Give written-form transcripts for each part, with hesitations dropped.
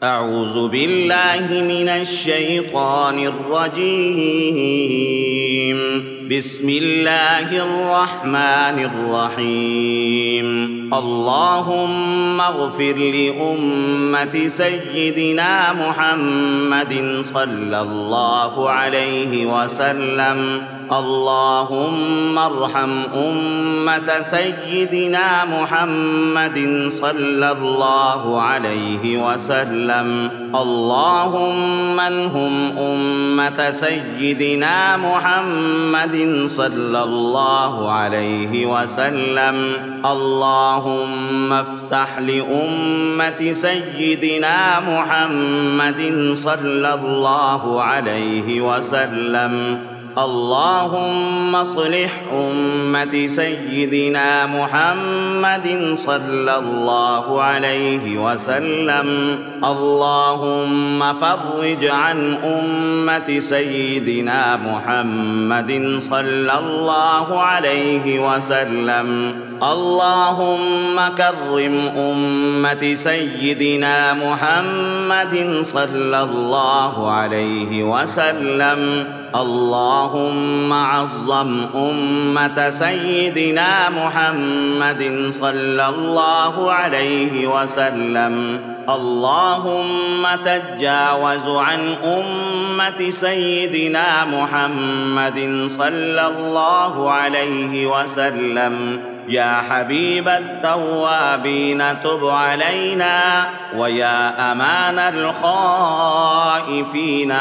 أعوذ بالله من الشيطان الرجيم. بسم الله الرحمن الرحيم. اللهم اغفر لأمة سيدنا محمد صلى الله عليه وسلم. اللهم ارحم أمة سيدنا محمد صلى الله عليه وسلم. اللهم انهم أمة سيدنا محمد صلى الله عليه وسلم. اللهم افتح لأمة سيدنا محمد صلى الله عليه وسلم. اللهم اصلح أمة سيدنا محمد صلى الله عليه وسلم. اللهم فرج عن أمة سيدنا محمد صلى الله عليه وسلم. اللهم كرم أمة سيدنا محمد صلى الله عليه وسلم. اللهم عظم أمة سيدنا محمد صلى الله عليه وسلم. اللهم تجاوز عن أمة سيدنا محمد صلى الله عليه وسلم. يا حبيب التوابين تب علينا، ويا أمان الخائفين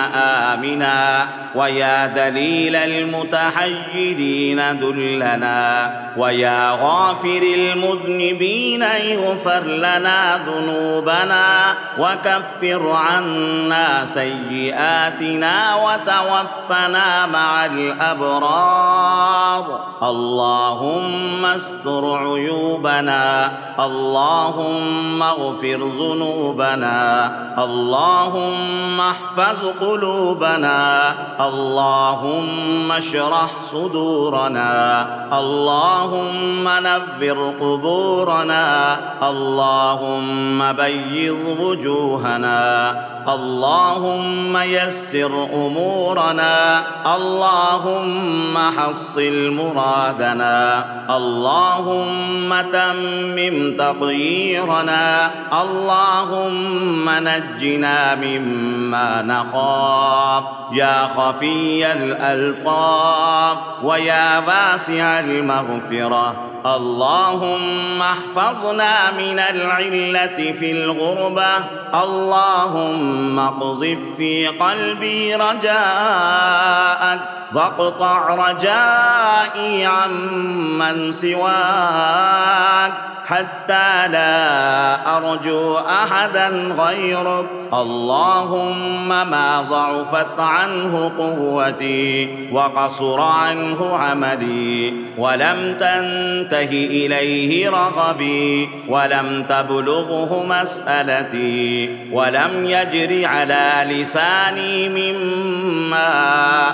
آمنا، ويا دليل المتحيرين دلنا، ويا غافر المذنبين اغفر لنا ذنوبنا وكفر عنا سيئاتنا وتوفنا مع الأبرار. اللهم استر عيوبنا، اللهم اغفر ذنوبنا، اللهم احفظ قلوبنا، اللهم اشرح صدورنا، اللهم نبر قبورنا، اللهم بيض وجوهنا، اللهم يسر أمورنا، اللهم حصل مرادنا، اللهم تمم تطهيرنا، اللهم نجنا مما نخاف. يا خفي الألطاف ويا واسع المغفرة، اللهم احفظنا من العلة في الغربة، اللهم اقذف في قلبي رجاءك واقطع رجائي عمن سواك حتى لا أرجو أحدا غيرك. اللهم ما ضعفت عنه قوتي وقصر عنه عملي ولم تنته إليه رغبي ولم تبلغه مسألتي ولم يجر على لساني مما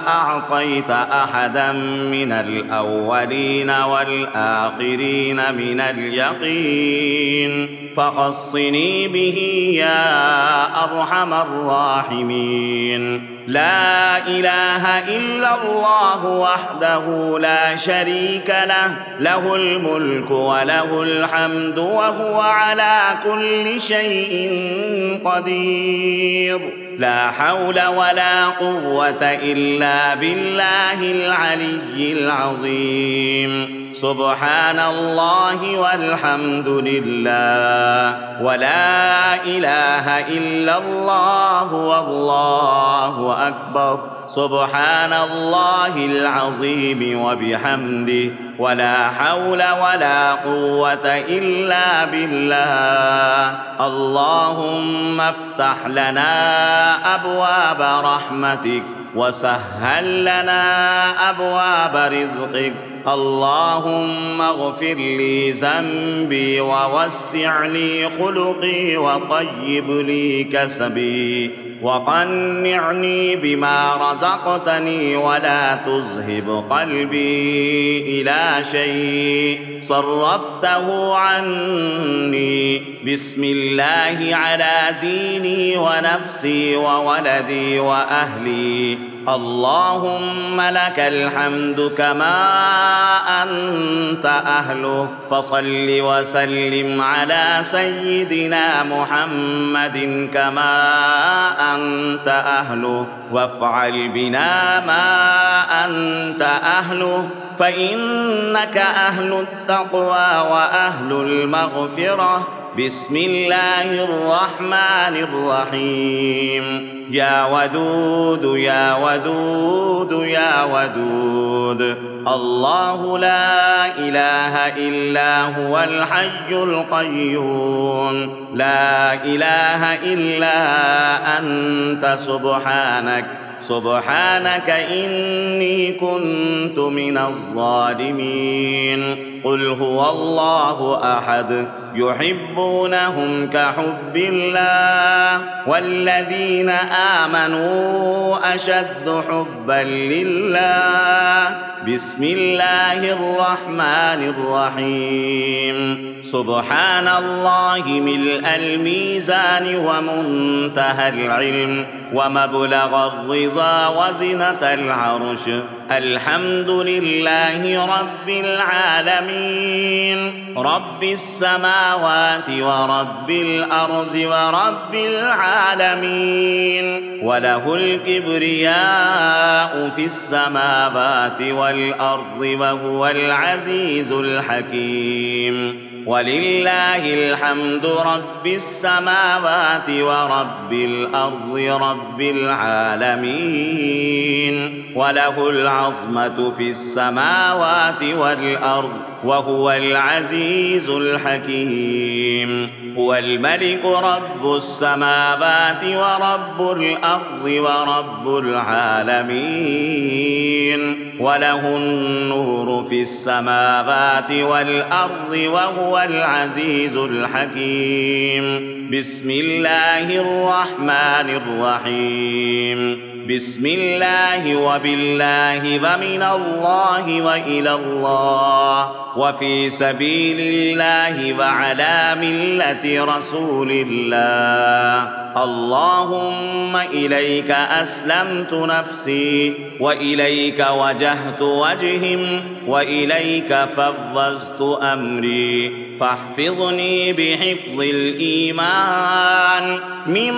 أعطيت أحدا من الأولين والآخرين من اليقين، فخصني به يا أرحم الراحمين. لا إله إلا الله وحده لا شريك له، له الملك وله الحمد وهو على كل شيء قدير. لا حول ولا قوة إلا بالله العلي العظيم. سبحان الله والحمد لله ولا إله إلا الله والله أكبر. سبحان الله العظيم وبحمده ولا حول ولا قوة إلا بالله. اللهم افتح لنا أبواب رحمتك وسهل لنا أبواب رزقك. اللهم اغفر لي ذنبي ووسع لي خلقي وطيب لي كسبي وقنعني بما رزقتني ولا تذهب قلبي إلى شيء صرفته عني بسم الله على ديني ونفسي وولدي وأهلي. اللهم لك الحمد كما أنت أهله، فصل وسلم على سيدنا محمد كما أنت أهله، وافعل بنا ما أنت أهله، فإنك أهل التقوى وأهل المغفرة. بسم الله الرحمن الرحيم. يا ودود يا ودود يا ودود، الله لا إله إلا هو الحي القيوم، لا إله إلا أنت، سبحانك إني كنت من الظالمين. قل هو الله أحد، يحبونهم كحب الله، والذين آمنوا أشد حبا لله. بسم الله الرحمن الرحيم. سبحان الله ملء الميزان ومنتهى العلم ومبلغ الرضا وزنة العرش. الحمد لله رب العالمين، رب السماوات ورب الأرض ورب العالمين، وله الكبرياء في السماوات والأرض وهو العزيز الحكيم. ولله الحمد رب السماوات ورب الأرض رب العالمين، وله العظمة في السماوات والأرض وهو العزيز الحكيم. هو الملك رب السماوات ورب الأرض ورب العالمين، وله النور في السماوات والأرض وهو العزيز الحكيم. بسم الله الرحمن الرحيم. بسم الله وبالله ومن الله وإلى الله وفي سبيل الله وعلى ملة رسول الله. اللهم إليك أسلمت نفسي، وإليك وجهت وجهي، وإليك فوضت أمري، فاحفظني بحفظ الإيمان من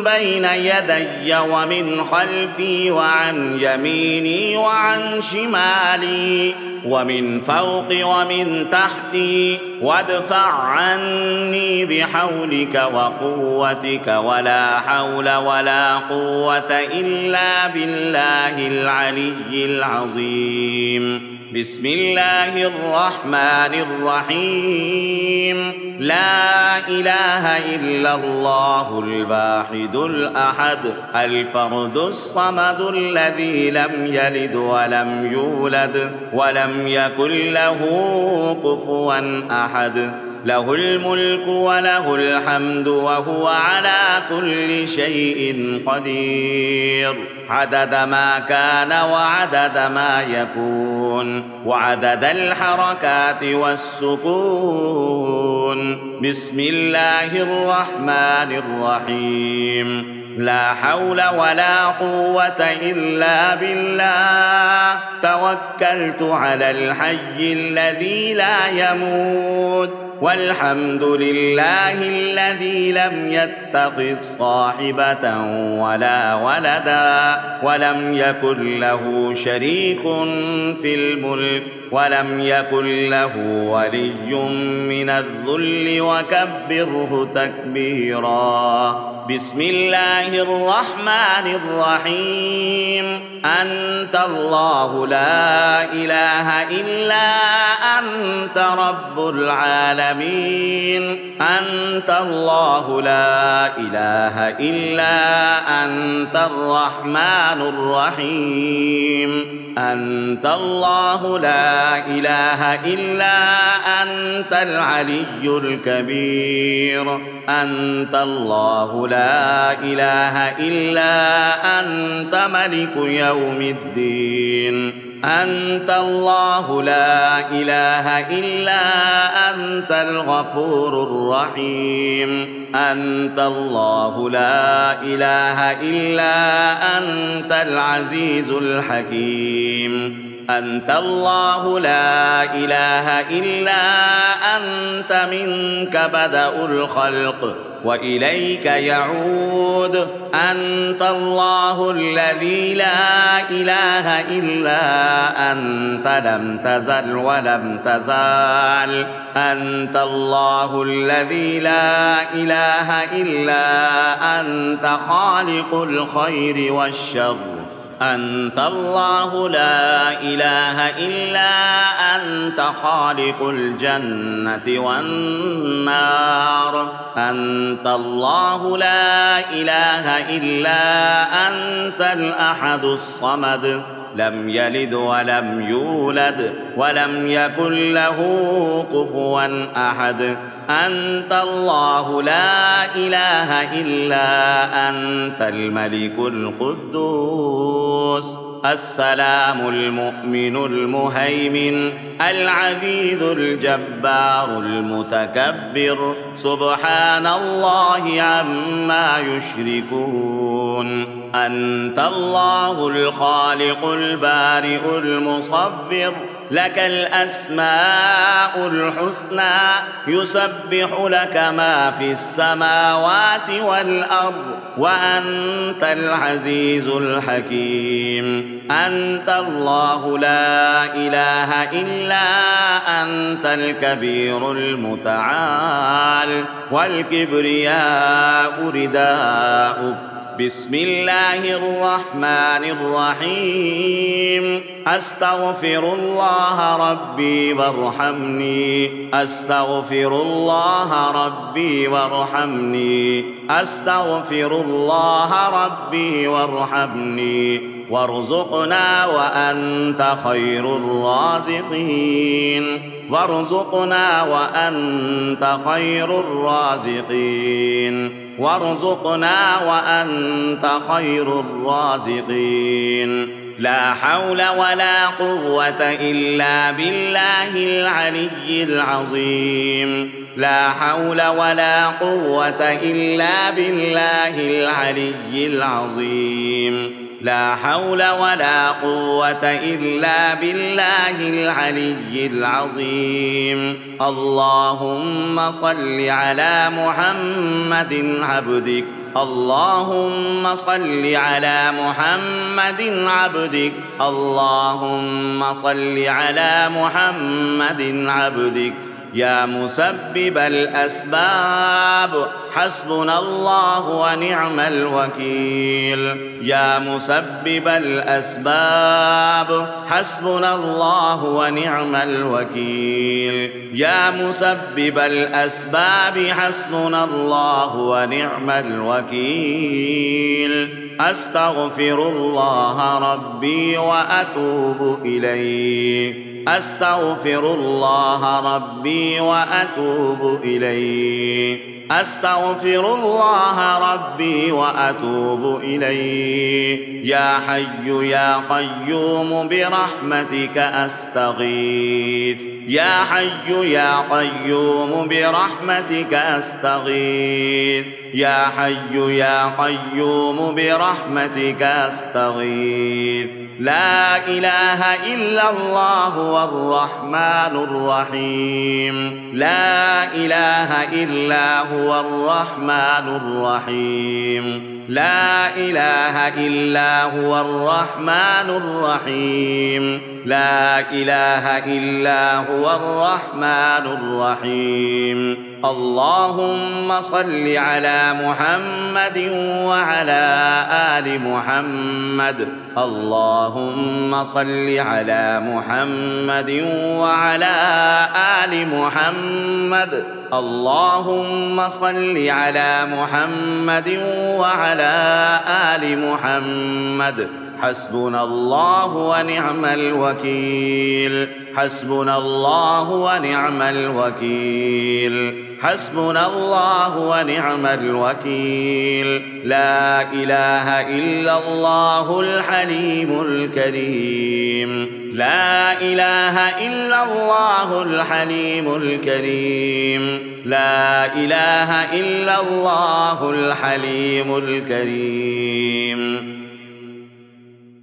بين يدي ومن خلفي وعن يميني وعن شمالي ومن فوقي ومن تحتي، وادفع عني بحولك وقوتك، ولا حول ولا قوة إلا بالله العلي العظيم. بسم الله الرحمن الرحيم. لا إله إلا الله الواحد الأحد الفرد الصمد الذي لم يلد ولم يولد ولم يكن له كفوا أحد. له الملك وله الحمد وهو على كل شيء قدير، عدد ما كان وعدد ما يكون وعدد الحركات والسكون. بسم الله الرحمن الرحيم. لا حول ولا قوة إلا بالله، توكلت على الحي الذي لا يموت، والحمد لله الذي لم يتخذ صاحبة ولا ولدا، ولم يكن له شريك في الملك، ولم يكن له ولي من الذل، وكبره تكبيرا. بسم الله الرحمن الرحيم. أنت الله لا إله إلا أنت رب العالمين. أنت الله لا إله إلا أنت الرحمن الرحيم. أنت الله لا إله إلا أنت العلي الكبير. أنت الله لا إله إلا أنت ملك يوم الدين. أنت الله لا إله إلا أنت الغفور الرحيم أنت الله لا إله إلا أنت العزيز الحكيم أنت الله لا إله إلا أنت منك بدأ الخلق وإليك يعود أنت الله الذي لا إله إلا أنت لم تزل ولم تزال أنت الله الذي لا إله إلا أنت خالق الخير والشر أنت الله لا إله إلا أنت خالق الجنة والنار أنت الله لا إله إلا أنت الأحد الصمد لم يلد ولم يولد ولم يكن له كفوا أحد أنت الله لا إله إلا أنت الملك القدوس السلام المؤمن المهيمن العزيز الجبار المتكبر سبحان الله عما يشركون أنت الله الخالق البارئ المصبر لك الأسماء الحسنى يسبح لك ما في السماوات والأرض وأنت العزيز الحكيم أنت الله لا إله إلا أنت الكبير المتعال والكبرياء رداؤك بسم الله الرحمن الرحيم أستغفر الله ربي وارحمني أستغفر الله ربي وارحمني أستغفر الله ربي وارحمني وارزقنا وأنت خير الرازقين وارزقنا وأنت خير الرازقين وارزقنا وأنت خير الرازقين لا حول ولا قوة إلا بالله العلي العظيم لا حول ولا قوة إلا بالله العلي العظيم لا حول ولا قوة إلا بالله العلي العظيم اللهم صل على محمد عبدك اللهم صل على محمد عبدك اللهم صل على محمد عبدك يا مسبب الأسباب حسبنا الله ونعم الوكيل يا مسبب الأسباب حسبنا الله ونعم الوكيل يا مسبب الأسباب حسبنا الله ونعم الوكيل أستغفر الله ربي وأتوب إليه أستغفر الله ربي وأتوب إليه أستغفر الله ربي وأتوب إليه يا حي يا قيوم برحمتك أستغيث يا حي يا قيوم برحمتك أستغيث يا حي يا قيوم برحمتك أستغيث لا إله إلا الله هو الرحمن الرحيم لا إله إلا هو الرحمن الرحيم لا إله إلا هو الرحمن الرحيم لا إله إلا هو الرحمن الرحيم اللهم صل على محمد وعلى آل محمد اللهم صل على محمد وعلى آل محمد اللهم صل على محمد وعلى آل محمد حسبنا الله ونعم الوكيل حسبنا الله ونعم الوكيل حسبنا الله ونعم الوكيل. لا إله إلا الله الحليم الكريم. لا إله إلا الله الحليم الكريم. لا إله إلا الله الحليم الكريم.